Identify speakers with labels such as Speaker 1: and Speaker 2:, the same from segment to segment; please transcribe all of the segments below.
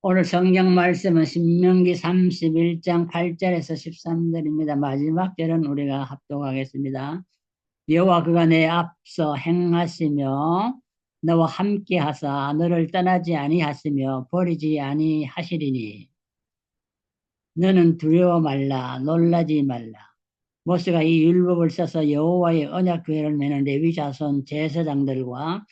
Speaker 1: 오늘 성경 말씀은 신명기 31장 8절에서 13절입니다. 마지막 절은 우리가 합독하겠습니다. 여호와 그가 내 앞서 행하시며 너와 함께 하사 너를 떠나지 아니하시며 버리지 아니하시리니 너는 두려워 말라 놀라지 말라. 모세가 이 율법을 써서 여호와의 언약궤를 매는 레위 자손 제사장들과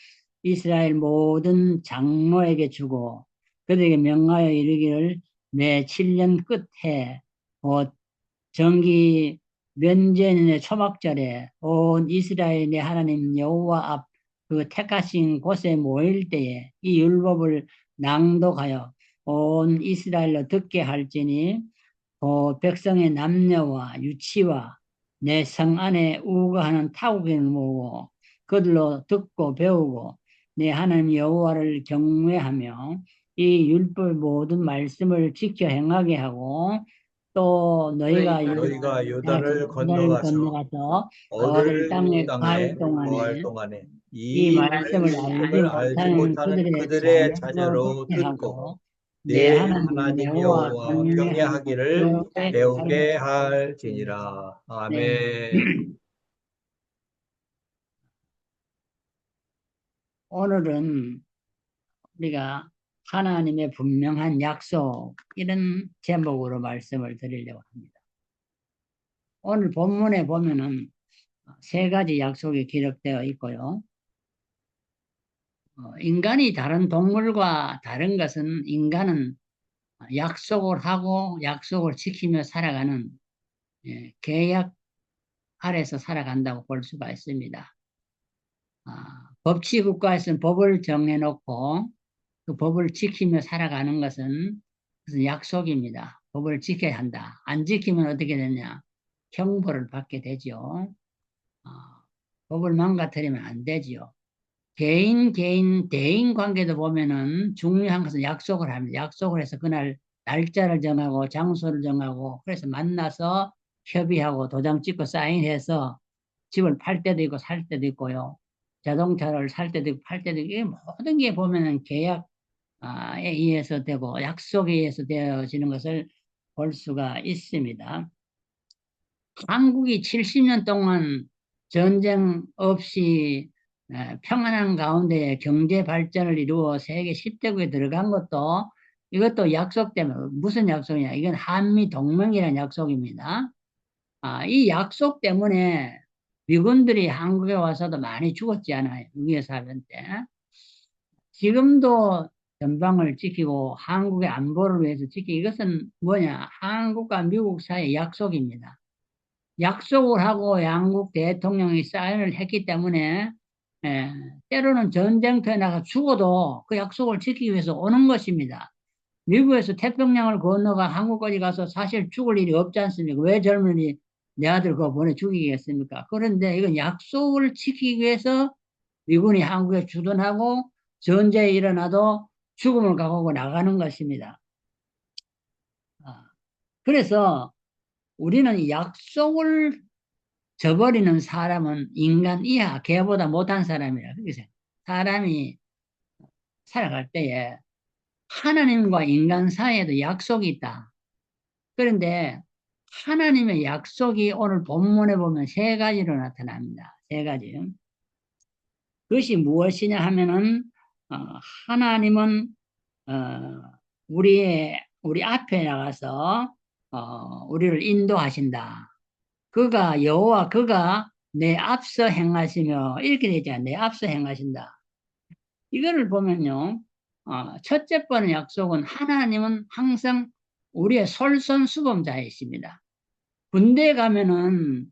Speaker 1: 이스라엘 모든 장로에게 주고 그들에게 명하여 이르기를 매 7년 끝에 곧 정기 면제년의 초막절에 온 이스라엘 내 하나님 여호와 앞 그 택하신 곳에 모일 때에 이 율법을 낭독하여 온 이스라엘로 듣게 할지니 백성의 남녀와 유치와 내 성 안에 우거하는 타국인을 모으고 그들로 듣고 배우고 내 하나님 여호와를 경외하며 이 율법 모든 말씀을 지켜 행하게 하고 또 너희가
Speaker 2: 너희가 요단을
Speaker 1: 요단을
Speaker 2: 건너가서
Speaker 1: 건너가서 얻을
Speaker 2: 얻을
Speaker 1: 땅에
Speaker 2: 땅에
Speaker 1: 거할
Speaker 2: 거할
Speaker 1: 동안에
Speaker 2: 동안에
Speaker 1: 이
Speaker 2: 이
Speaker 1: 말씀을 알지
Speaker 2: 말씀을 알지
Speaker 1: 못하는
Speaker 2: 못하는
Speaker 1: 그들의
Speaker 2: 그들의
Speaker 1: 자녀로
Speaker 2: 자녀로
Speaker 1: 듣게
Speaker 2: 듣고
Speaker 1: 하고 내
Speaker 2: 내
Speaker 1: 하나님
Speaker 2: 하나님
Speaker 1: 여호와
Speaker 2: 여호와
Speaker 1: 경외하며
Speaker 2: 경외하기를
Speaker 1: 배우게
Speaker 2: 배우게
Speaker 1: 하리라.
Speaker 2: 할지니라.
Speaker 1: 네.
Speaker 2: 아멘.
Speaker 1: 오늘은 우리가 하나님의 분명한 약속 이런 제목으로 말씀을 드리려고 합니다. 오늘 본문에 보면은 세 가지 약속이 기록되어 있고요. 인간이 다른 동물과 다른 것은 인간은 약속을 하고 약속을 지키며 살아가는 계약 아래서 살아간다고 볼 수가 있습니다. 법치 국가에서는 법을 정해놓고 그 법을 지키며 살아가는 것은 무슨 약속입니다. 법을 지켜야 한다. 안 지키면 어떻게 되냐? 형벌을 받게 되죠. 어, 법을 망가뜨리면 안 되지요. 대인 관계도 보면은 중요한 것은 약속을 합니다. 약속을 해서 그날 날짜를 정하고 장소를 정하고 그래서 만나서 협의하고 도장 찍고 사인해서 집을 팔 때도 있고 살 때도 있고요. 자동차를 살 때도 있고 팔 때도 있고 이게 모든 게 보면은 계약에 의해서 되고 약속에 의해서 되어지는 것을 볼 수가 있습니다. 한국이 70년 동안 전쟁 없이 평안한 가운데 경제 발전을 이루어 세계 10대국에 들어간 것도 이것도 약속 때문에 무슨 약속이냐? 이건 한미 동맹이라는 약속입니다. 이 약속 때문에 미군들이 한국에 와서도 많이 죽었지 않아요? 6.25 사변 때. 지금도 전방을 지키고 한국의 안보를 위해서 지키고 이것은 뭐냐? 한국과 미국 사이의 약속입니다. 약속을 하고 양국 대통령이 사인을 했기 때문에 예, 때로는 전쟁터에 나가 죽어도 그 약속을 지키기 위해서 오는 것입니다. 미국에서 태평양을 건너가 한국까지 가서 사실 죽을 일이 없지 않습니까? 왜 젊은이 내 아들 그거 보내 죽이겠습니까? 그런데 이건 약속을 지키기 위해서 미군이 한국에 주둔하고 전쟁이 일어나도 죽음을 각오하고 나가는 것입니다. 아, 그래서 우리는 약속을 저버리는 사람은 인간 이하, 개보다 못한 사람이라. 그래서 사람이 살아갈 때에 하나님과 인간 사이에도 약속이 있다. 그런데 하나님의 약속이 오늘 본문에 보면 세 가지로 나타납니다. 세 가지. 그것이 무엇이냐 하면은, 어, 하나님은, 어, 우리 앞에 나가서, 우리를 인도하신다. 그가 내 앞서 행하시며 이렇게 되잖아요. 내 앞서 행하신다. 이거를 보면요. 첫째 번의 약속은 하나님은 항상 우리의 솔선수범자이십니다. 군대에 가면은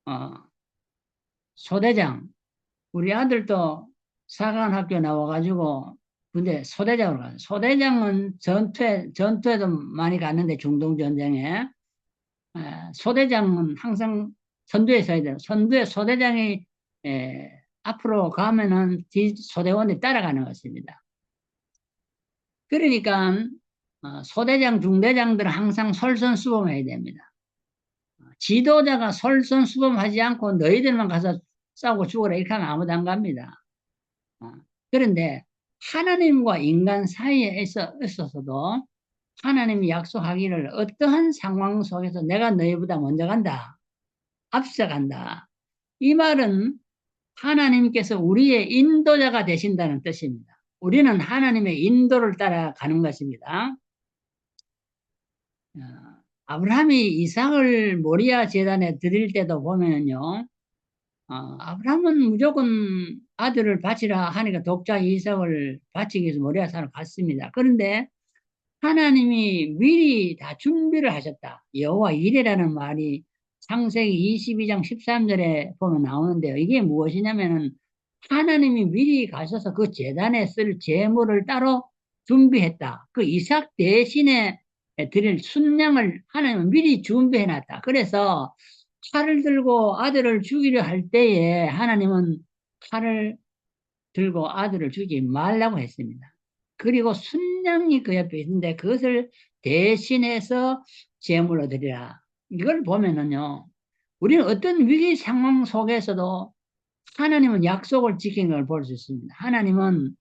Speaker 1: 어, 소대장 우리 아들도 사관학교 나와가지고 군대 소대장으로 가요. 소대장은 전투에도 많이 갔는데 중동전쟁에 소대장은 항상 선두에 서야 돼요. 선두에 소대장이 앞으로 가면은 뒤 소대원이 따라가는 것입니다. 그러니까 소대장, 중대장들은 항상 솔선수범해야 됩니다. 지도자가 솔선수범하지 않고 너희들만 가서 싸우고 죽어라 이렇게 하면 아무도 안 갑니다. 어, 그런데 하나님과 인간 사이에 있어서도 하나님이 약속하기를 어떠한 상황 속에서 내가 너희보다 먼저 간다. 앞서간다. 이 말은 하나님께서 우리의 인도자가 되신다는 뜻입니다. 우리는 하나님의 인도를 따라가는 것입니다. 아브라함이 이삭을 모리아 제단에 드릴 때도 보면요, 아브라함은 무조건 아들을 바치라 하니까 독자 이삭을 바치기 위해서 모리아 산으로 갔습니다. 그런데 하나님이 미리 다 준비를 하셨다. 여호와 이레라는 말이 창세기 22장 13절에 보면 나오는데요. 이게 무엇이냐면은 하나님이 미리 가셔서 그 제단에 쓸 제물을 따로 준비했다. 그 이삭 대신에 드릴 순양을 하나님은 미리 준비해 놨다. 그래서 칼을 들고 아들을 죽이려 할 때에 하나님은 칼을 들고 아들을 죽이지 말라고 했습니다. 그리고 순양이 그 옆에 있는데 그것을 대신해서 제물로 드리라. 이걸 보면은요, 우리는 어떤 위기 상황 속에서도 하나님은 약속을 지킨 걸 볼 수 있습니다. 하나님은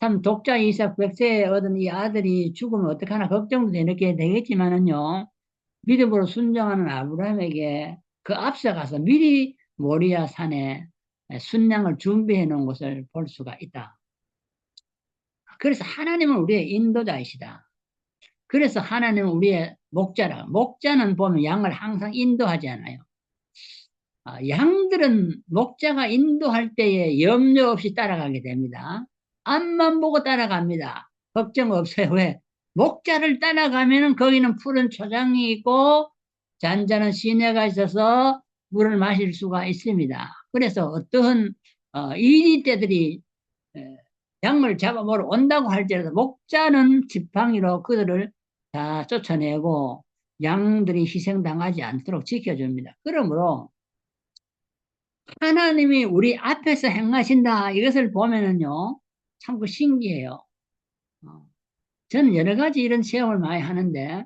Speaker 1: 참 독자 이삭 백세에 얻은 이 아들이 죽으면 어떡하나 걱정도 되게 되겠지만은요, 믿음으로 순종하는 아브라함에게 그 앞서가서 미리 모리아 산에 순양을 준비해 놓은 것을 볼 수가 있다. 그래서 하나님은 우리의 인도자이시다. 그래서 하나님은 우리의 목자라. 목자는 보면 양을 항상 인도하지 않아요. 양들은 목자가 인도할 때에 염려 없이 따라가게 됩니다. 앞만 보고 따라갑니다. 걱정 없어요. 왜? 목자를 따라가면은 거기는 푸른 초장이 있고 잔잔한 시내가 있어서 물을 마실 수가 있습니다. 그래서 어떠한 이리 때들이 양을 잡아먹으러 온다고 할지라도 목자는 지팡이로 그들을 다 쫓아내고 양들이 희생당하지 않도록 지켜줍니다. 그러므로 하나님이 우리 앞에서 행하신다. 이것을 보면은요, 참 그 신기해요. 저는 여러 가지 이런 체험을 많이 하는데,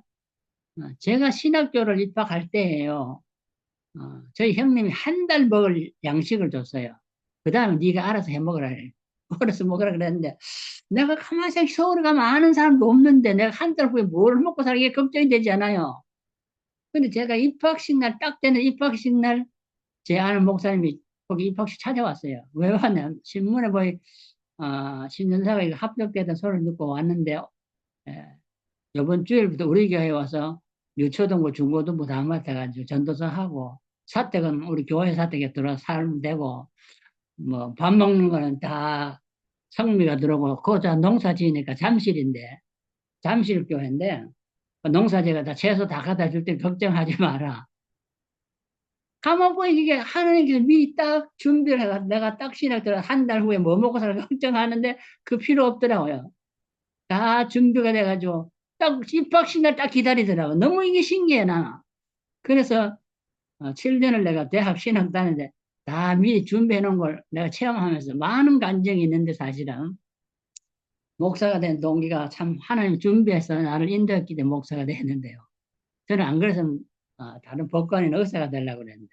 Speaker 1: 제가 신학교를 입학할 때에요, 저희 형님이 한 달 먹을 양식을 줬어요. 그 다음에 네가 알아서 해 먹으라. 알아서 먹으라 그랬는데, 내가 가만히 생각 서울에 가면 아는 사람도 없는데, 내가 한 달 후에 뭘 먹고 살게 걱정이 되지 않아요. 근데 제가 입학식 날, 딱 되는 입학식 날, 제 아는 목사님이 거기 입학식 찾아왔어요. 왜 왔냐? 신문에 보이, 신년사가 이거 합격됐다는 소리를 듣고 왔는데, 예, 이번 주일부터 우리 교회에 와서 유초등부, 중고등부 다 맡아가지고 전도서 하고, 사택은 우리 교회 사택에 들어와 살면 되고, 뭐, 밥 먹는 거는 다 성미가 들어오고, 그거 농사 지으니까 잠실인데, 잠실 교회인데, 그 농사지가 다 채소 다 갖다 줄 때 걱정하지 마라. 가만 보니 이게 하나님께서 미리 딱 준비를 해가 내가 딱 신학 들어 한 달 후에 뭐 먹고 살까 걱정하는데 그 필요 없더라고요. 다 준비가 돼가지고 딱 입학식 날 딱 기다리더라고. 너무 이게 신기해 나. 그래서 7년을 내가 대학 신학 다니는데 다 미리 준비해 놓은 걸 내가 체험하면서 많은 감정이 있는데 사실은 목사가 된 동기가 참 하나님 준비해서 나를 인도했기 때문에 목사가 됐는데요. 저는 안 그래서 다른 법관이나 의사가 되려고 그랬는데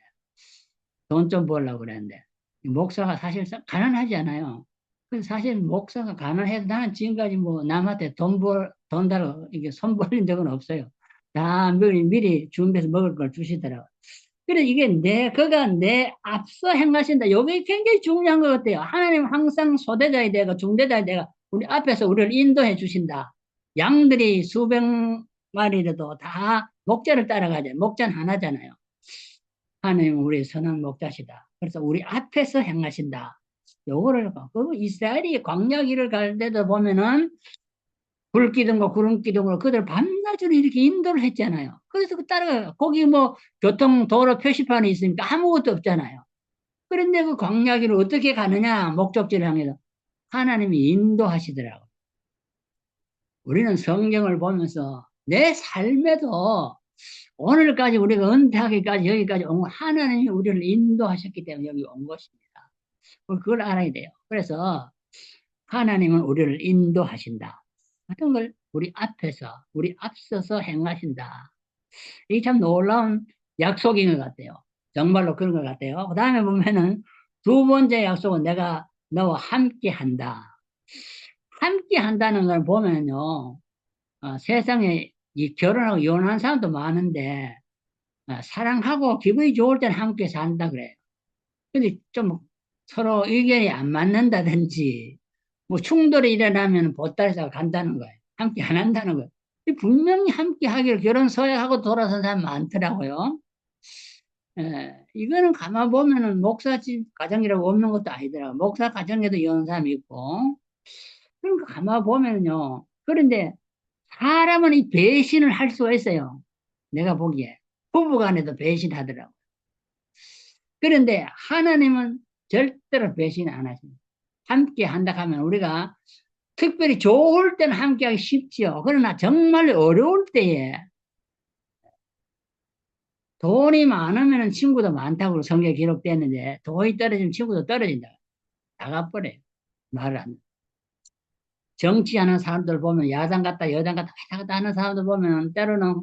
Speaker 1: 돈 좀 벌려고 그랬는데 목사가 사실 가난하지 않아요. 그래서 사실 목사가 가난해서 나는 지금까지 뭐 남한테 돈 달라고 이게 손 벌린 적은 없어요. 다 미리 준비해서 먹을 걸 주시더라고요. 그래 이게 그가 내 앞서 행하신다. 이게 굉장히 중요한 것 같아요. 하나님 항상 소대자에 대고 중대자에 대고 우리 앞에서 우리를 인도해 주신다. 양들이 수백 마리라도 다 목자를 따라가죠. 목자는 하나잖아요. 하나님은 우리 선한 목자시다. 그래서 우리 앞에서 행하신다. 요거를 그 이스라엘이 광야 길을 갈 때도 보면은 불기둥과 구름기둥으로 그들 밤낮으로 이렇게 인도를 했잖아요. 그래서 그 따라가 거기 뭐 교통 도로 표시판이 있으니까 아무것도 없잖아요. 그런데 그 광야 길을 어떻게 가느냐 목적지를 향해서 하나님이 인도하시더라고. 우리는 성경을 보면서 내 삶에도 오늘까지 우리가 은퇴하기까지 여기까지 온 건 하나님이 우리를 인도하셨기 때문에 여기 온 것입니다. 그걸 알아야 돼요. 그래서 하나님은 우리를 인도하신다. 어떤 걸 우리 앞에서, 우리 앞서서 행하신다. 이게 참 놀라운 약속인 것 같아요. 정말로 그런 것 같아요. 그 다음에 보면은 두 번째 약속은 내가 너와 함께 한다. 함께 한다는 걸 보면요, 세상에 이 결혼하고 이혼한 사람도 많은데, 사랑하고 기분이 좋을 때는 함께 산다 그래요. 근데 좀 서로 의견이 안 맞는다든지, 뭐 충돌이 일어나면 보따리가 간다는 거예요. 함께 안 한다는 거예요. 분명히 함께 하기로 결혼 서약하고 돌아선 사람 많더라고요. 이거는 가만 보면은 목사집 가정이라고 없는 것도 아니더라고요. 목사 가정에도 이혼 사람이 있고. 그러니까 가만 보면요. 그런데 사람은 이 배신을 할 수가 있어요. 내가 보기에. 부부 간에도 배신하더라고. 그런데 하나님은 절대로 배신 안 하십니다. 함께 한다 하면 우리가 특별히 좋을 때는 함께 하기 쉽지요. 그러나 정말 어려울 때에 돈이 많으면 친구도 많다고 성경에 기록되었는데 돈이 떨어지면 친구도 떨어진다. 나가버려요. 말을 안. 정치하는 사람들 보면 야당 갔다 여당 갔다 왔다 갔다 하는 사람들 보면 때로는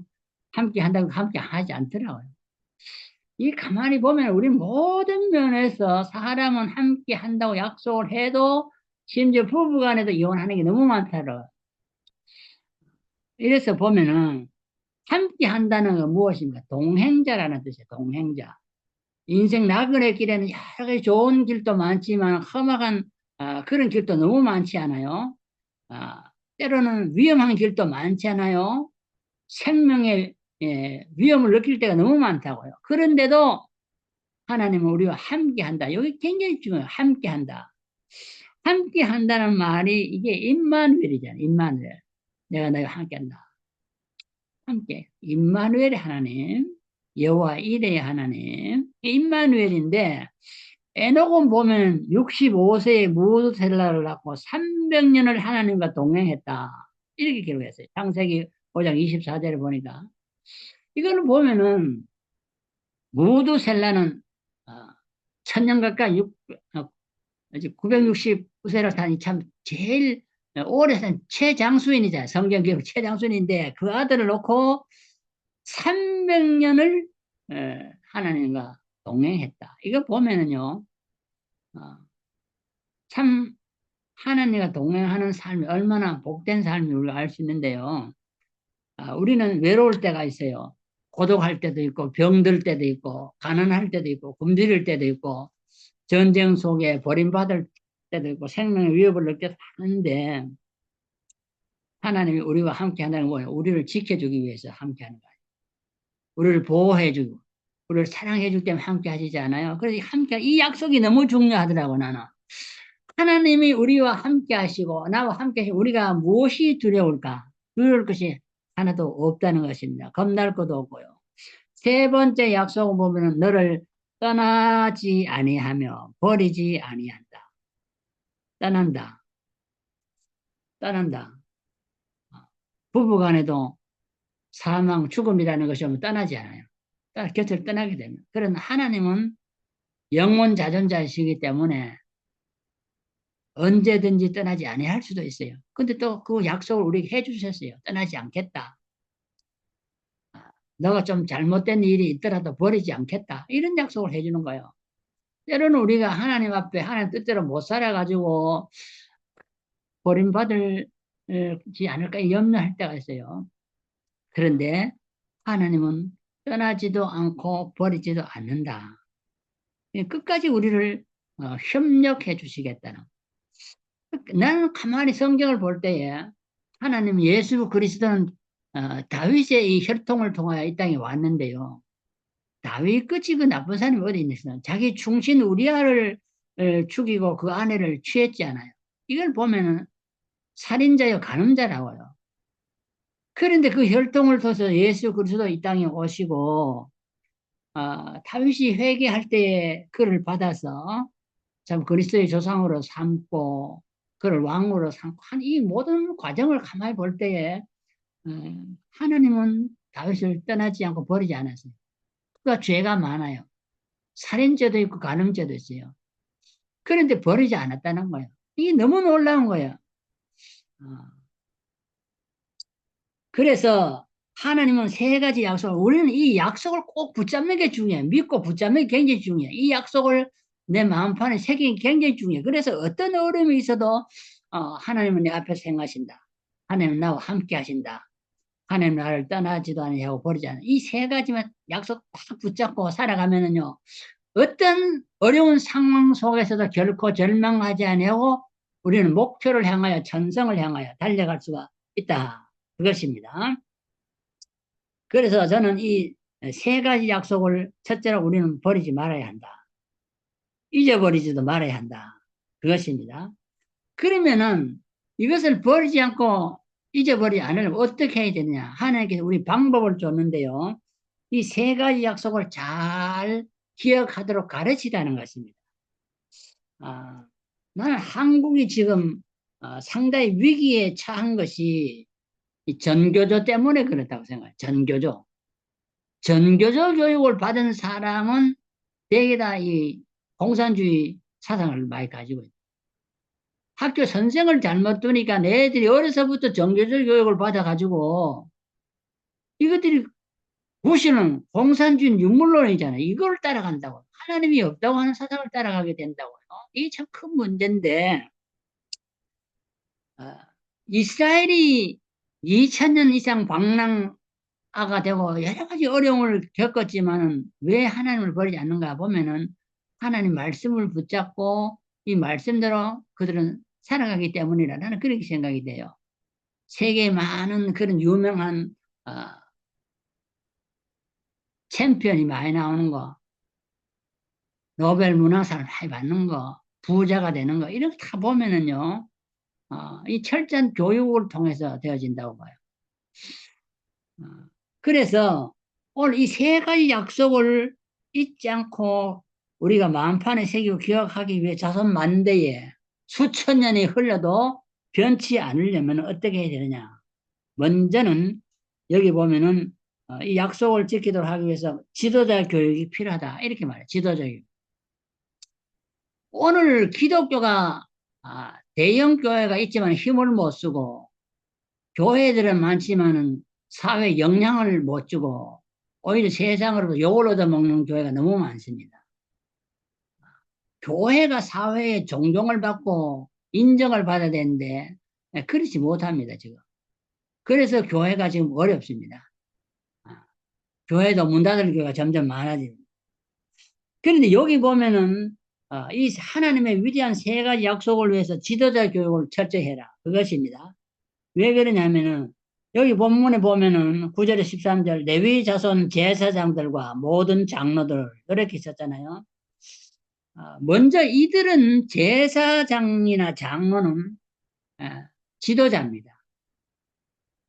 Speaker 1: 함께 한다고 함께 하지 않더라고요. 이 가만히 보면 우리 모든 면에서 사람은 함께 한다고 약속을 해도 심지어 부부간에도 이혼하는 게 너무 많더라고요. 이래서 보면은 함께 한다는 건 무엇입니까? 동행자라는 뜻이에요. 동행자. 인생 나그네 길에는 여러 가지 좋은 길도 많지만 험악한 그런 길도 너무 많지 않아요? 때로는 위험한 길도 많지 않아요? 생명의 위험을 느낄 때가 너무 많다고요. 그런데도 하나님은 우리와 함께 한다. 여기 굉장히 중요해요. 함께 한다. 함께 한다는 말이 이게 임마누엘이잖아요. 임마누엘. 내가 너희와 함께 한다. 함께. 임마누엘의 하나님. 여호와 이레의 하나님. 임마누엘인데 에녹은 보면 65세에 무드셀라를 낳고 300년을 하나님과 동행했다. 이렇게 기록했어요. 창세기 5장 24절을 보니까. 이거는 보면은 무드셀라는 1000년 가까이 969세를 사니 참 제일 오래 산 최장수인이잖아요. 성경 기록 최장수인인데 그 아들을 놓고 300년을 하나님과 동행했다. 이거 보면은요, 어, 참 하나님과 동행하는 삶이 얼마나 복된 삶이 우리가 알 수 있는데요. 우리는 외로울 때가 있어요. 고독할 때도 있고, 병들 때도 있고, 가난할 때도 있고, 굶주릴 때도 있고, 전쟁 속에 버림받을 때도 있고, 생명의 위협을 느껴서 하는데, 하나님이 우리와 함께 한다는 거예요. 우리를 지켜주기 위해서 함께 하는 거예요. 우리를 보호해주고, 우리를 사랑해줄 때문에 함께 하시지 않아요? 그래서 함께, 이 약속이 너무 중요하더라고, 나는. 하나님이 우리와 함께 하시고, 나와 함께 하시고, 우리가 무엇이 두려울까? 두려울 것이 하나도 없다는 것입니다. 겁날 것도 없고요. 세 번째 약속을 보면은 너를 떠나지 아니하며 버리지 아니한다. 떠난다. 떠난다. 부부간에도 사망, 죽음이라는 것이 오면 떠나지 않아요. 곁을 떠나게 됩니다. 그러나 하나님은 영원 자존자이시기 때문에 언제든지 떠나지 아니할 수도 있어요. 근데 또 그 약속을 우리에게 해주셨어요. 떠나지 않겠다. 너가 좀 잘못된 일이 있더라도 버리지 않겠다. 이런 약속을 해주는 거예요. 때로는 우리가 하나님 앞에 하나님 뜻대로 못 살아가지고 버림받을지 않을까 염려할 때가 있어요. 그런데 하나님은 떠나지도 않고 버리지도 않는다. 끝까지 우리를 협력해 주시겠다는. 나는 가만히 성경을 볼 때에 하나님 예수 그리스도는 다윗의 이 혈통을 통하여 이 땅에 왔는데요. 다윗 끝이 그 나쁜 사람이 어디 있겠어요? 자기 충신 우리아를 죽이고 그 아내를 취했지 않아요. 이걸 보면은 살인자요 간음자라고요. 그런데 그 혈통을 통해서 예수 그리스도 이 땅에 오시고 다윗이 회개할 때에 그를 받아서 참 그리스도의 조상으로 삼고 그를 왕으로 삼고 한 이 모든 과정을 가만히 볼 때에 하나님은 다윗을 떠나지 않고 버리지 않았어요. 그가 죄가 많아요. 살인죄도 있고 간음죄도 있어요. 그런데 버리지 않았다는 거예요. 이게 너무 놀라운 거예요. 어. 그래서 하나님은 세 가지 약속을, 우리는 이 약속을 꼭 붙잡는 게 중요해요. 믿고 붙잡는 게 굉장히 중요해요. 이 약속을 내 마음판에 새기는 게 굉장히 중요해요. 그래서 어떤 어려움이 있어도 하나님은 내 앞에서 행하신다. 하나님은 나와 함께 하신다. 하나님 나를 떠나지도 않으냐고 버리지 않아. 이 세 가지만 약속 딱 붙잡고 살아가면은요, 어떤 어려운 상황 속에서도 결코 절망하지 않고 우리는 목표를 향하여 천성을 향하여 달려갈 수가 있다. 그것입니다. 그래서 저는 이 세 가지 약속을 첫째로 우리는 버리지 말아야 한다. 잊어버리지도 말아야 한다. 그것입니다. 그러면은 이것을 버리지 않고 잊어버리지 않으려면 어떻게 해야 되느냐. 하나님께서 우리 방법을 줬는데요. 이 세 가지 약속을 잘 기억하도록 가르치라는 것입니다. 나는 한국이 지금 상당히 위기에 처한 것이 이 전교조 때문에 그렇다고 생각해요. 전교조. 전교조 교육을 받은 사람은 대개 다 이 공산주의 사상을 많이 가지고 있어요. 학교 선생을 잘못 두니까 애들이 어려서부터 전교조 교육을 받아가지고 이것들이 무시는 공산주의 유물론이잖아요. 이걸 따라간다고. 하나님이 없다고 하는 사상을 따라가게 된다고요. 이게 참 큰 문제인데, 이스라엘이 2000년 이상 방랑아가 되고 여러 가지 어려움을 겪었지만은 왜 하나님을 버리지 않는가 보면은 하나님 말씀을 붙잡고 이 말씀대로 그들은 살아가기 때문이라 나는 그렇게 생각이 돼요. 세계에 많은 그런 유명한 어, 챔피언이 많이 나오는 거, 노벨 문학상을 많이 받는 거, 부자가 되는 거, 이런 거 다 보면은요, 이 철저한 교육을 통해서 되어진다고 봐요. 어, 그래서 오늘 이 세 가지 약속을 잊지 않고 우리가 마음판에 새기고 기억하기 위해 자손 만대에 수천 년이 흘러도 변치 않으려면 어떻게 해야 되느냐. 먼저는 여기 보면은 이 약속을 지키도록 하기 위해서 지도자 교육이 필요하다. 이렇게 말해요. 지도자 교육. 오늘 기독교가 대형 교회가 있지만 힘을 못 쓰고 교회들은 많지만은 사회 영향을 못 주고 오히려 세상으로부터 욕을 얻어먹는 교회가 너무 많습니다. 교회가 사회에 존경을 받고 인정을 받아야 되는데 그렇지 못합니다, 지금. 그래서 교회가 지금 어렵습니다. 교회도 문 닫을 교회가 점점 많아집니다. 그런데 여기 보면은 이 하나님의 위대한 세 가지 약속을 위해서 지도자 교육을 철저히 해라. 그것입니다. 왜 그러냐면은 여기 본문에 보면은 9절에 13절 레위 자손 제사장들과 모든 장로들 이렇게 있었잖아요. 먼저 이들은 제사장이나 장로는 지도자입니다.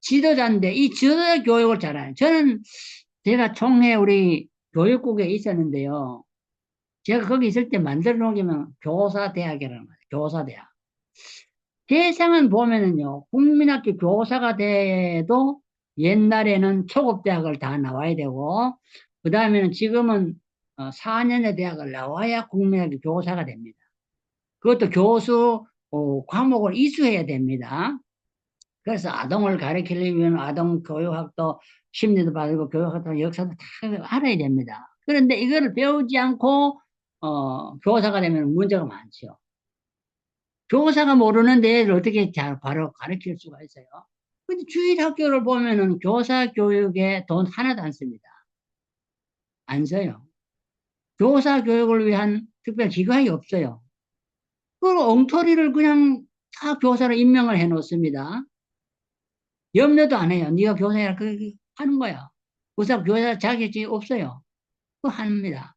Speaker 1: 지도자인데 이 지도자 교육을 잘해요. 저는 제가 총회 우리 교육국에 있었는데요. 제가 거기 있을 때 만들어 놓으면 교사대학이라는 거예요. 교사대학. 세상은 보면은요, 국민학교 교사가 돼도 옛날에는 초급대학을 다 나와야 되고, 그 다음에는 지금은 4년의 대학을 나와야 국민학교 교사가 됩니다. 그것도 교수 과목을 이수해야 됩니다. 그래서 아동을 가르치려면 아동 교육학도 심리도 받고 교육학도 역사도 다 알아야 됩니다. 그런데 이거를 배우지 않고 교사가 되면 문제가 많죠. 교사가 모르는데 애를 어떻게 잘 바로 가르칠 수가 있어요? 근데 주일학교를 보면은 교사 교육에 돈 하나도 안 씁니다. 안 써요. 교사 교육을 위한 특별 기관이 없어요. 그 엉터리를 그냥 다 교사로 임명을 해 놓습니다. 염려도 안 해요. 네가 교사야. 그 하는 거야. 그래서 교사 자격증이 없어요. 그거 합니다.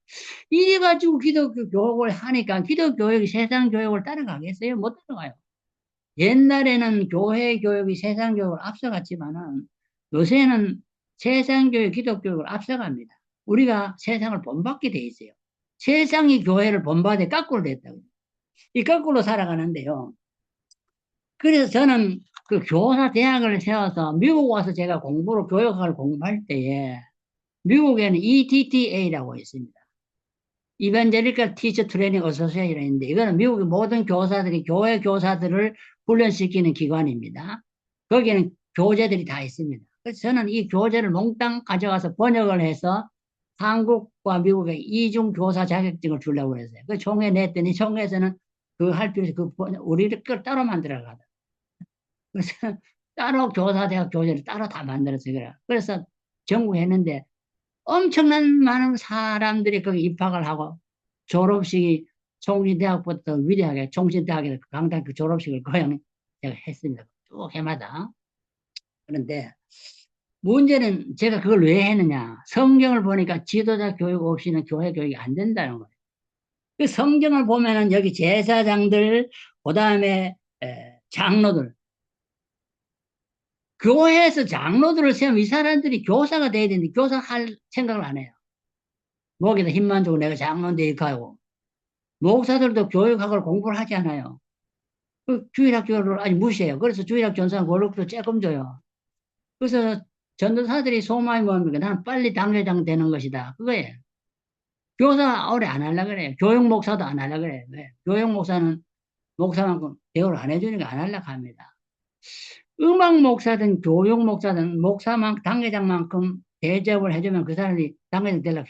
Speaker 1: 이래가지고 기독교 교육을 하니까 기독교 교육이 세상 교육을 따라가겠어요? 못 따라가요. 옛날에는 교회 교육이 세상 교육을 앞서갔지만은 요새는 세상 교육, 기독 교육을 앞서갑니다. 우리가 세상을 본받게 돼 있어요. 세상이 교회를 본받에 거꾸로 됐다고요. 이 거꾸로 살아가는데요. 그래서 저는 그 교사 대학을 세워서 미국 와서 제가 교육학을 공부할 때에 미국에는 ETTA라고 있습니다. 이반제리컬 티처 트레이닝 어소시에이션이 있는데 이거는 미국의 모든 교사들이 교회 교사들을 훈련시키는 기관입니다. 거기에는 교재들이 다 있습니다. 그래서 저는 이 교재를 몽땅 가져가서 번역을 해서 한국과 미국의 이중 교사 자격증을 주려고 했어요. 그 총회 냈더니 총회에서는 그 할 필요 없이 우리를 걸 따로 만들어 가다. 그래서 따로 교사대학 교재를 따로 다 만들어서 그래. 그래서 전국에 했는데 엄청난 많은 사람들이 거기 입학을 하고 졸업식이 총리대학부터 위대하게 총신대학에 강당 그 졸업식을 거양 제가 했습니다. 쭉 해마다. 그런데 문제는 제가 그걸 왜 했느냐. 성경을 보니까 지도자 교육 없이는 교회 교육이 안 된다는 거예요. 그 성경을 보면은 여기 제사장들, 그 다음에 장로들, 교회에서 장로들을 세우면 이 사람들이 교사가 돼야 되는데 교사 할 생각을 안 해요. 목에다 힘만 주고 내가 장로인데 이렇게 하고. 목사들도 교육학을 공부를 하지 않아요. 그 주일학교를 아니 무시해요. 그래서 주일학 전산 월급도 조금 줘요. 그래서 전도사들이 소망이 뭡니까? 나는 빨리 당회장 되는 것이다. 그거예요. 교사 오래 안 하려 그래요. 교육 목사도 안 하려 그래요. 왜? 교육 목사는 목사만큼 대우를 안 해주니까 안 하려고 합니다. 음악 목사든 교육 목사든 목사만 당회장만큼 대접을 해주면 그 사람이 당회장 되려고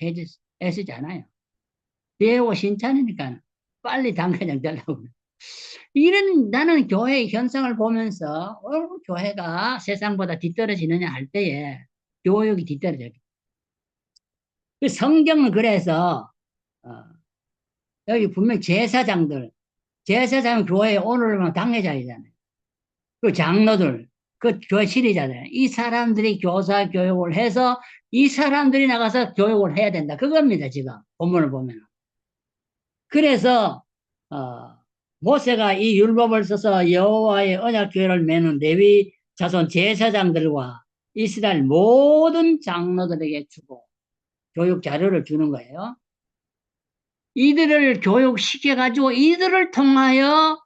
Speaker 1: 애쓰잖아요. 배우고 신천이니까 빨리 당회장 되려고. 이런 나는 교회의 현상을 보면서 교회가 세상보다 뒤떨어지느냐 할 때에 교육이 뒤떨어져요. 그 성경은 그래서 어, 여기 분명 제사장 교회 오늘만 당회장이잖아요. 그 장로들, 그 교회 지리잖아요. 이 사람들이 교사 교육을 해서 이 사람들이 나가서 교육을 해야 된다. 그겁니다, 지금 본문을 보면. 그래서 모세가 이 율법을 써서 여호와의 언약궤를 매는 레위 자손 제사장들과 이스라엘 모든 장로들에게 주고 교육 자료를 주는 거예요. 이들을 교육시켜가지고 이들을 통하여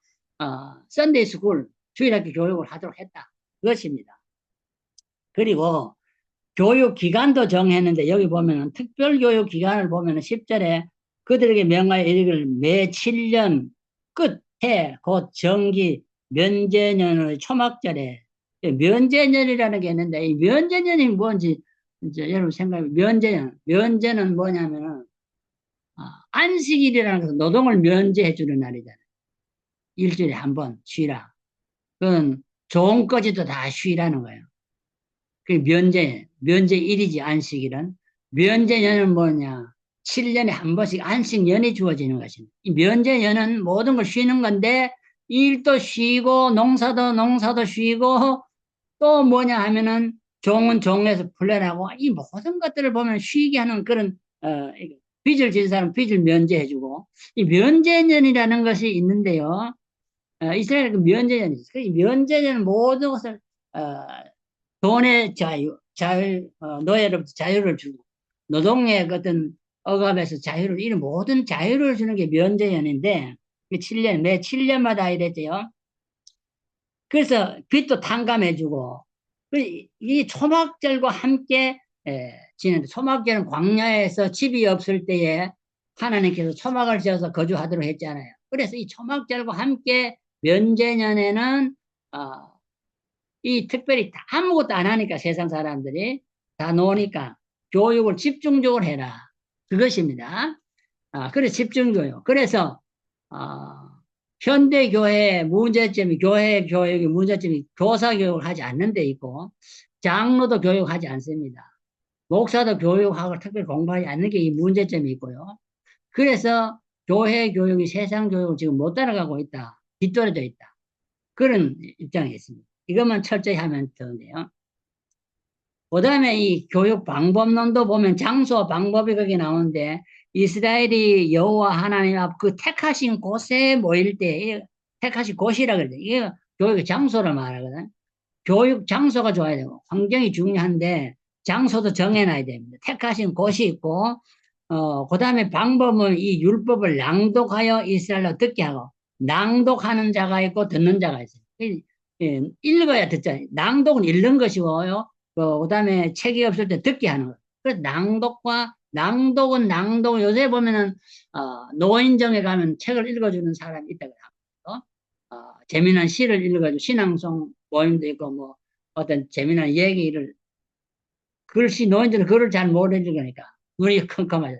Speaker 1: 썬데이 스쿨 주일학교 교육을 하도록 했다. 그것입니다. 그리고 교육 기간도 정했는데 여기 보면은 특별교육 기간을 보면은 10절에 그들에게 명하여 이르기를 매 7년 끝에 곧 정기 면제년의 초막절에 면제년이라는 게 있는데 이 면제년이 뭔지 이제 여러분 생각해 면제는 뭐냐면은 안식일이라는 것은 노동을 면제해 주는 날이잖아요. 일주일에 한 번 쉬라. 그건 좋은거지도 다 쉬라는 거예요. 그 면제일이지, 안식일은. 면제년은 뭐냐? 7년에 한 번씩 안식년이 주어지는 것입니다. 이 면제년은 모든 걸 쉬는 건데, 일도 쉬고, 농사도 쉬고, 또 뭐냐 하면은, 종은 종에서 풀려나고, 이 모든 것들을 보면 쉬게 하는 그런, 빚을 진 사람 빚을 면제해주고, 이 면제년이라는 것이 있는데요. 이스라엘 그 면제년이 있어요. 이 면제년은 모든 것을, 어, 돈의 노예로부터 자유를 주고, 노동의 어떤 억압에서 자유를, 이런 모든 자유를 주는 게 면제연인데, 매 7년마다 이랬죠. 그래서 빚도 탕감해주고, 이 초막절과 함께 지내는데, 초막절은 광야에서 집이 없을 때에 하나님께서 초막을 지어서 거주하도록 했잖아요. 그래서 이 초막절과 함께 면제년에는 이 특별히 아무것도 안 하니까 세상 사람들이 다 노니까 교육을 집중적으로 해라. 그것입니다. 그래 집중교육. 그래서 현대 교회의 문제점이 교회 교육의 문제점이 교사 교육을 하지 않는 데 있고 장로도 교육하지 않습니다. 목사도 교육하고 특별히 공부하지 않는 게 이 문제점이 있고요. 그래서 교회 교육이 세상 교육을 지금 못 따라가고 있다. 뒤떨어져 있다. 그런 입장이 있습니다. 이것만 철저히 하면 되는데요. 그 다음에 이 교육 방법론도 보면 장소 방법이 거기 나오는데 이스라엘이 여호와 하나님 앞 그 택하신 곳에 모일 때 택하신 곳이라 그러죠. 이게 교육의 장소를 말하거든. 교육 장소가 좋아야 되고 환경이 중요한데 장소도 정해놔야 됩니다. 택하신 곳이 있고 그 다음에 방법은 이 율법을 낭독하여 이스라엘로 듣게 하고 낭독하는 자가 있고 듣는 자가 있어요. 읽어야 듣잖아요. 낭독은 읽는 것이고요. 그 다음에 책이 없을 때 듣게 하는 거예요. 그래서 낭독은 요새 보면은 노인정에 가면 책을 읽어주는 사람이 있다고 합니다. 재미난 시를 읽어주고 신앙송 모임도 있고 뭐 어떤 재미난 얘기를 글씨 노인들은 글을 잘 못 읽으니까 눈이 컴컴하죠.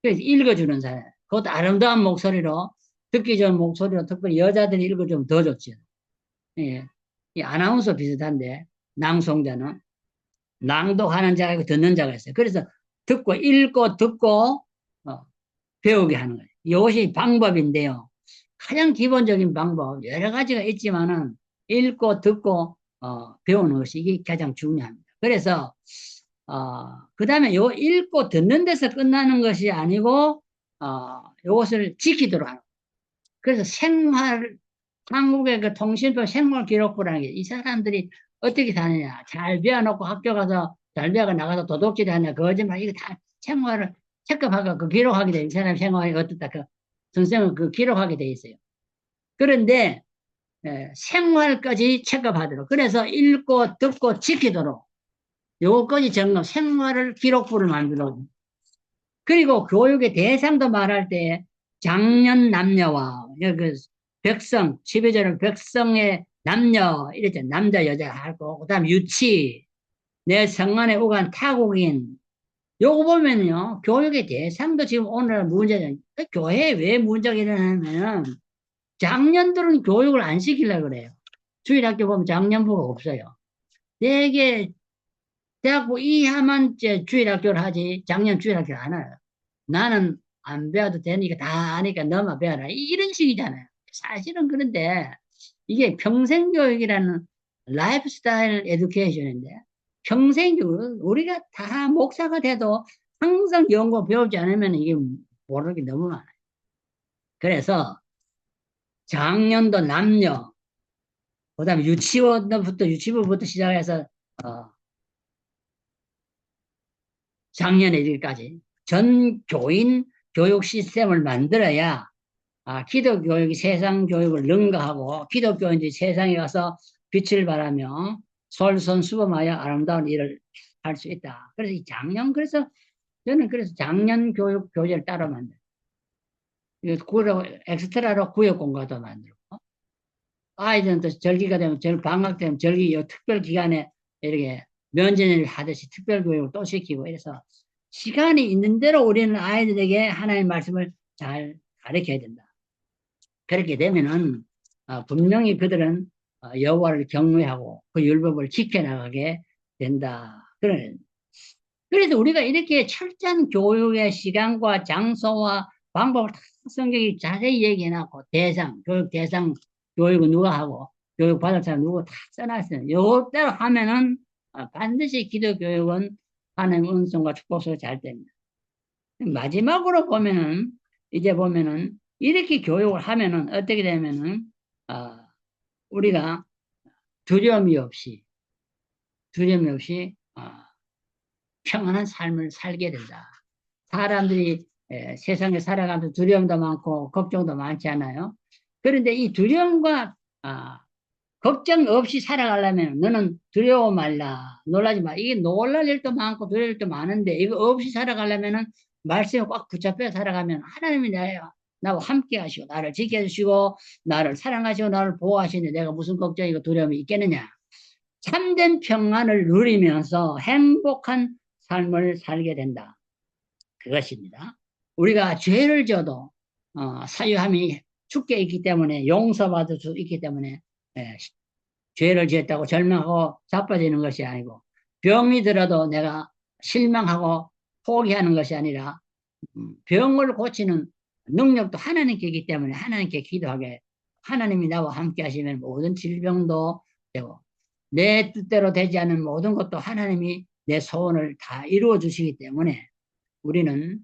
Speaker 1: 그래서 읽어주는 사람. 그것도 아름다운 목소리로 듣기 좋은 목소리로 특별히 여자들이 읽어주면 더 좋죠. 예. 이 아나운서 비슷한데, 낭송자는 낭독하는 자가 있고 듣는 자가 있어요. 그래서 듣고 읽고 듣고 배우게 하는 거예요. 이것이 방법인데요. 가장 기본적인 방법 여러 가지가 있지만은 읽고 듣고 배우는 것이 이게 가장 중요합니다. 그래서 그다음에 요 읽고 듣는 데서 끝나는 것이 아니고 요것을 지키도록 하는 거예요. 그래서 한국의 그 통신부 생활기록부라는 게 이 사람들이 어떻게 사느냐. 잘 배워놓고 학교 가서 잘 배워가 나가서 도둑질 하냐. 거짓말, 이거 다 생활을 체크하고 그 기록하게 돼. 이 사람 생활이 어떻다. 그 선생은 그 기록하게 돼 있어요. 그런데 생활까지 체크하도록. 그래서 읽고 듣고 지키도록. 요거까지 점검, 생활을 기록부를 만들어. 그리고 교육의 대상도 말할 때 장년 남녀와 그 백성, 12절은 백성의 남녀 이랬죠. 남자 여자 하고 그다음 유치, 내 성안에 오간 타국인. 요거 보면요, 교육의 대상도 지금 오늘 문제는 교회에 왜 문제가 일어나냐면 장년들은 교육을 안 시키려고 그래요. 주일학교 보면 장년부가 없어요. 되게 대학부 이하만 주일학교를 하지 작년 주일학교를 안 해요. 나는 안 배워도 되니까 다 아니까 너만 배워라. 이런 식이잖아요. 사실은 그런데 이게 평생교육이라는 라이프 스타일 에듀케이션인데 평생교육 우리가 다 목사가 돼도 항상 연구 배우지 않으면 이게 모르는 게 너무 많아요. 그래서 작년도 남녀 그다음에 유치부부터 시작해서 어, 작년에 전 교인 교육 시스템을 만들어야 기독교육이 세상 교육을 능가하고 기독교인들이 세상에 가서 빛을 발하며 솔선수범하여 아름다운 일을 할 수 있다. 그래서 이 작년 그래서 저는 그래서 작년 교육 교재를 따로 만들어요. 엑스트라로 구역 공과도 만들고 아이들은 또 절기가 되면 방학 되면 절기 특별 기간에 이렇게 면전을 하듯이 특별 교육을 또 시키고 이래서 시간이 있는 대로 우리는 아이들에게 하나님의 말씀을 잘 가르쳐야 된다. 그렇게 되면은 분명히 그들은 여호와를 경외하고 그 율법을 지켜나가게 된다. 그래서 우리가 이렇게 철저한 교육의 시간과 장소와 방법을 다 성경이 자세히 얘기해놨고 교육 대상 교육은 누가 하고 교육 받을 사람 누구 다 써놨어요. 요대로 하면은 반드시 기독교육은 하나님의 은총과 축복으로 잘 됩니다. 마지막으로 보면은 이제 보면은 이렇게 교육을 하면은 어떻게 되면은 우리가 두려움이 없이 평안한 삶을 살게 된다. 사람들이 세상에 살아가면서 두려움도 많고 걱정도 많지 않아요. 그런데 이 두려움과 걱정 없이 살아가려면 너는 두려워 말라, 놀라지 마. 이게 놀랄 일도 많고 두려울 일도 많은데 이거 없이 살아가려면은 말씀에 꽉 붙잡혀 살아가면 하나님이 나와 함께 하시고 나를 지켜주시고 나를 사랑하시고 나를 보호하시는데 내가 무슨 걱정이고 두려움이 있겠느냐. 참된 평안을 누리면서 행복한 삶을 살게 된다. 그것입니다. 우리가 죄를 져도 사유함이 죽게 있기 때문에 용서받을 수 있기 때문에 예, 죄를 지었다고 절망하고 자빠지는 것이 아니고 병이 들어도 내가 실망하고 포기하는 것이 아니라 병을 고치는 능력도 하나님께 있기 때문에 하나님께 기도하게 하나님이 나와 함께 하시면 모든 질병도 되고 내 뜻대로 되지 않은 모든 것도 하나님이 내 소원을 다 이루어 주시기 때문에 우리는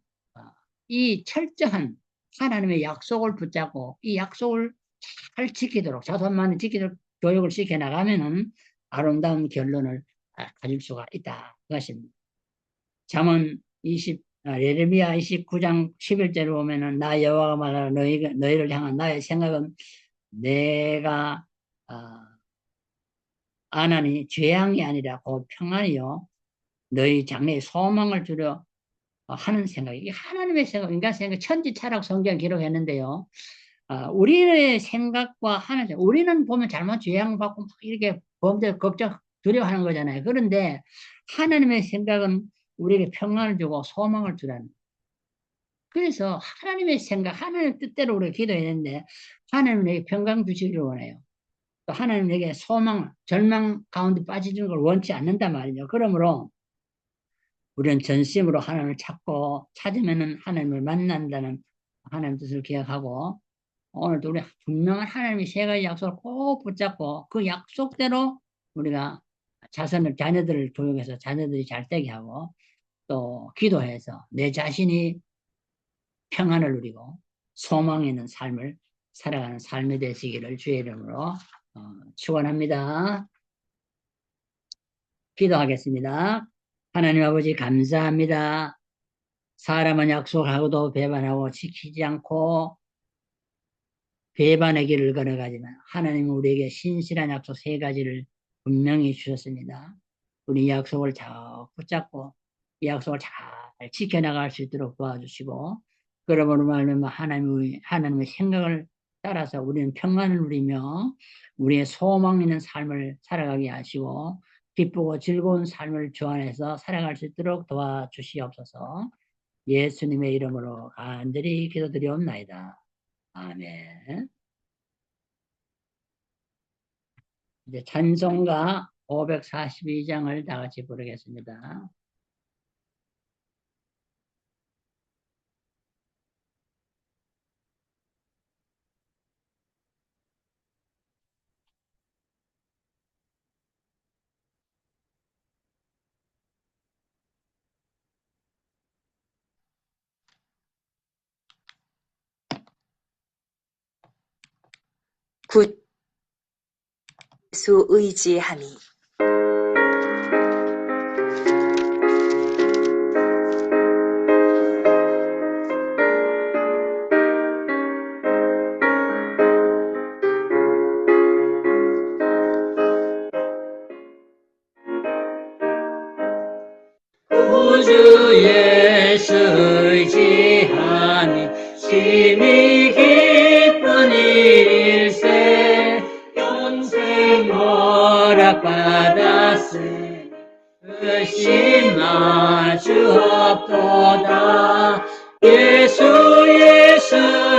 Speaker 1: 이 철저한 하나님의 약속을 붙잡고 이 약속을 잘 지키도록 자손만이 지키도록 교육을 시켜나가면은 아름다운 결론을 가질 수가 있다. 그것입니다. 잠언 예레미야 29장 11절을 보면은 나 여호와가 말하라 너희를 향한 나의 생각은 내가 안하니 죄악이 아니라 곧 평안이요 너희 장래에 소망을 주려 하는 생각. 이게 하나님의 생각, 인간 생각, 천지 철학 성경 기록했는데요. 우리의 생각과 하나님, 우리는 보면 잘못 죄악받고 막 이렇게 범죄, 걱정, 두려워하는 거잖아요. 그런데 하나님의 생각은 우리에게 평안을 주고 소망을 주라는. 그래서 하나님의 생각, 하나님의 뜻대로 우리가 기도해야 되는데 하나님은 평강 주시기를 원해요. 또 하나님에게 소망, 절망 가운데 빠지는 걸 원치 않는단 말이죠. 그러므로 우리는 전심으로 하나님을 찾고 찾으면은 하나님을 만난다는 하나님 뜻을 기억하고 오늘도 우리 분명한 하나님의 세 가지 약속을 꼭 붙잡고 그 약속대로 우리가 자녀들을 교육해서 자녀들이 잘 되게 하고 또 기도해서 내 자신이 평안을 누리고 소망 있는 삶을 살아가는 삶이 되시기를 주의 이름으로 축원합니다. 기도하겠습니다. 하나님 아버지 감사합니다. 사람은 약속하고도 배반하고 지키지 않고 배반의 길을 걸어가지만 하나님은 우리에게 신실한 약속 세 가지를 분명히 주셨습니다. 우리 이 약속을 잘 붙잡고 이 약속을 잘 지켜나갈 수 있도록 도와주시고 그러므로 말하면 하나님의 생각을 따라서 우리는 평안을 누리며 우리의 소망 있는 삶을 살아가게 하시고 기쁘고 즐거운 삶을 주안해서 살아갈 수 있도록 도와주시옵소서. 예수님의 이름으로 간절히 기도드리옵나이다. 아멘. 이제 찬송가 542장을 다 같이 부르겠습니다.
Speaker 2: 굿 예수 의지하니
Speaker 1: 구주 예수 의지하니 심히 기쁜 일세 영생 허락받았으니 의심할 수 없도다. 예수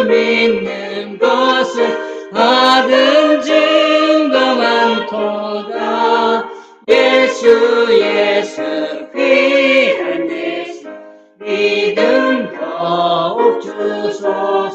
Speaker 1: 믿는 것은 받은 증거 많도다. 예수 귀한 예수 믿음 더욱 주소서.